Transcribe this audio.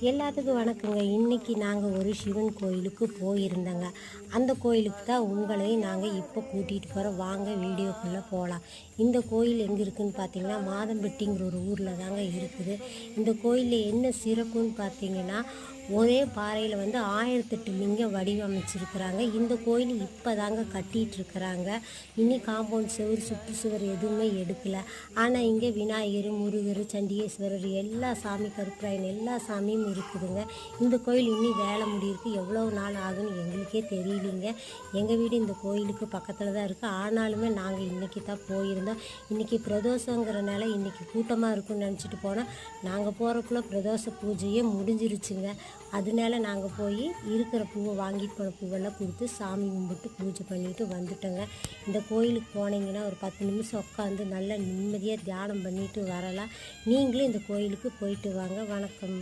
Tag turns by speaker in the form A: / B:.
A: எல்லாத்துக்கும் வணக்கங்க. இன்றைக்கி நாங்கள் ஒரு சிவன் கோயிலுக்கு போயிருந்தோங்க. அந்த கோயிலுக்கு தான் உங்களையும் நாங்கள் இப்போ கூட்டிகிட்டு போகிறோம். வாங்க வீடியோக்குள்ளே போகலாம். இந்த கோயில் எங்கே இருக்குதுன்னு பார்த்தீங்கன்னா, மாதம்பட்டிங்கிற ஒரு ஊரில் தாங்க இருக்குது. இந்த கோயிலில் என்ன சிறப்புன்னு பார்த்தீங்கன்னா, ஒரே பாறையில் 1008 லிங்கம் வடிவமைச்சிருக்கிறாங்க. இந்த கோயில் இப்போ தாங்க கட்டிகிட்ருக்கிறாங்க. இனி காம்பவுண்ட் சுவர், சுற்று சுவர் எதுவுமே எடுக்கலை. ஆனால் இங்கே விநாயகர், முருகர், சண்டிகேஸ்வரர் எல்லா சாமி, கருப்பராயன் எல்லா சாமியும் இருக்குதுங்க. இந்த கோயில் இன்னும் வேலை முடியிருக்கு. எவ்வளோ நாள் ஆகுன்னு எங்களுக்கே தெரியலிங்க. எங்கள் வீடு இந்த கோயிலுக்கு பக்கத்தில் தான் இருக்குது. ஆனாலுமே நாங்கள் இன்றைக்கி தான் போயிருந்தோம். இன்றைக்கி பிரதோஷங்கிறனால இன்றைக்கி கூட்டமாக இருக்குன்னு நினச்சிட்டு போனோம். நாங்கள் போகிறக்குள்ளே பிரதோஷ பூஜையே முடிஞ்சிருச்சுங்க. அதனால நாங்கள் போய் இருக்கிற பூவை வாங்கிட்டு போன பூவெல்லாம் கொடுத்து சாமி கும்பிட்டு பூஜை பண்ணிவிட்டு வந்துட்டோங்க. இந்த கோயிலுக்கு போனீங்கன்னா ஒரு 10 நிமிஷம் உட்காந்து நல்லா நிம்மதியாக தியானம் பண்ணிட்டு வரலாம். நீங்களும் இந்த கோயிலுக்கு போயிட்டு வாங்க. வணக்கம்.